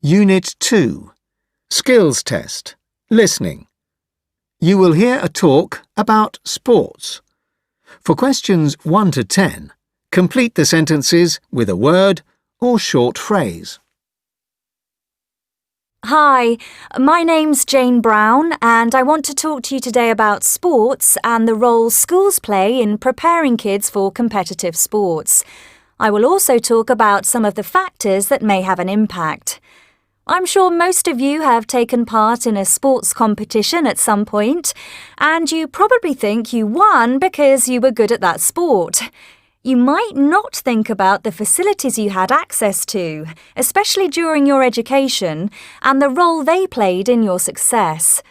Unit 2. Skills Test. Listening. You will hear a talk about sports. For questions 1 to 10, complete the sentences with a word or short phrase. Hi, my name's Jane Brown and I want to talk to you today about sports and the role schools play in preparing kids for competitive sports. I will also talk about some of the factors that may have an impact. I'm sure most of you have taken part in a sports competition at some point, and you probably think you won because you were good at that sport. You might not think about the facilities you had access to, especially during your education, and the role they played in your success.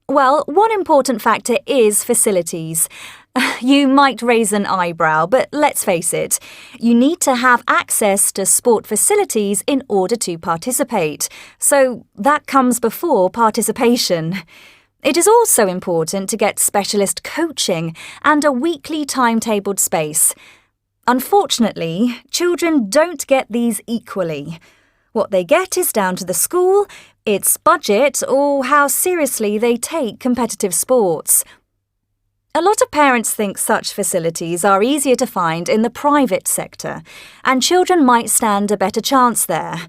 Well, one important factor is facilities. You might raise an eyebrow, but let's face it, you need to have access to sport facilities in order to participate, so that comes before participation. It is also important to get specialist coaching and a weekly timetabled space. Unfortunately, children don't get these equally. What they get is down to the school, its budget, or how seriously they take competitive sports. A lot of parents think such facilities are easier to find in the private sector, and children might stand a better chance there.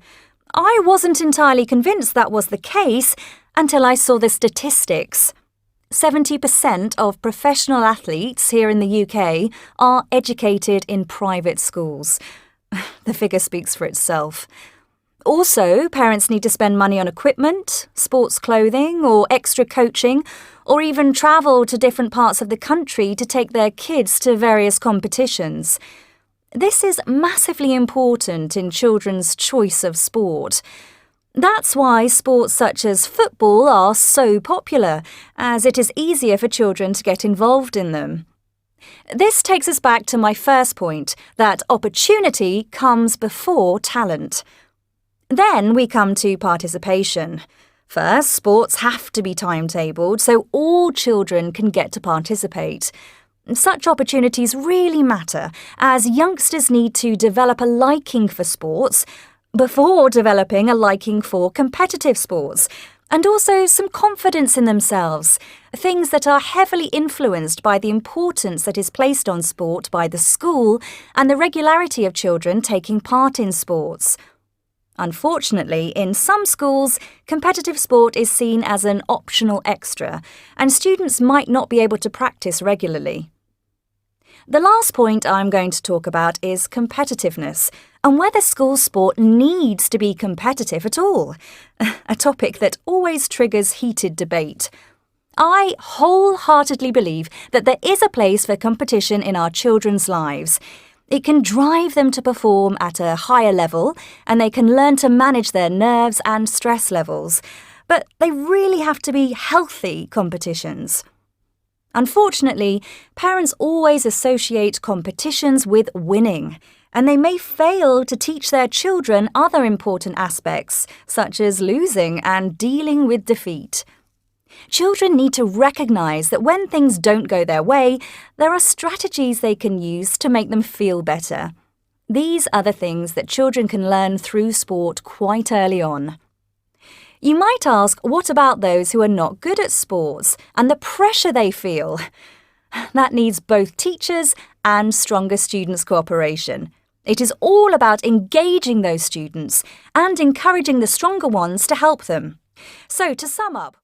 I wasn't entirely convinced that was the case until I saw the statistics. 70% of professional athletes here in the UK are educated in private schools. The figure speaks for itself. Also, parents need to spend money on equipment, sports clothing, or extra coaching, or even travel to different parts of the country to take their kids to various competitions. This is massively important in children's choice of sport. That's why sports such as football are so popular, as it is easier for children to get involved in them. This takes us back to my first point, that opportunity comes before talent. Then we come to participation. First, sports have to be timetabled so all children can get to participate. Such opportunities really matter, as youngsters need to develop a liking for sports before developing a liking for competitive sports, and also some confidence in themselves, things that are heavily influenced by the importance that is placed on sport by the school and the regularity of children taking part in sports. Unfortunately, in some schools, competitive sport is seen as an optional extra, and students might not be able to practice regularly. The last point I'm going to talk about is competitiveness, and whether school sport needs to be competitive at all, a topic that always triggers heated debate. I wholeheartedly believe that there is a place for competition in our children's lives. It can drive them to perform at a higher level, and they can learn to manage their nerves and stress levels. But they really have to be healthy competitions. Unfortunately, parents always associate competitions with winning, and they may fail to teach their children other important aspects, such as losing and dealing with defeat. Children need to recognise that when things don't go their way, there are strategies they can use to make them feel better. These are the things that children can learn through sport quite early on. You might ask, what about those who are not good at sports and the pressure they feel? That needs both teachers and stronger students' cooperation. It is all about engaging those students and encouraging the stronger ones to help them. So, to sum up,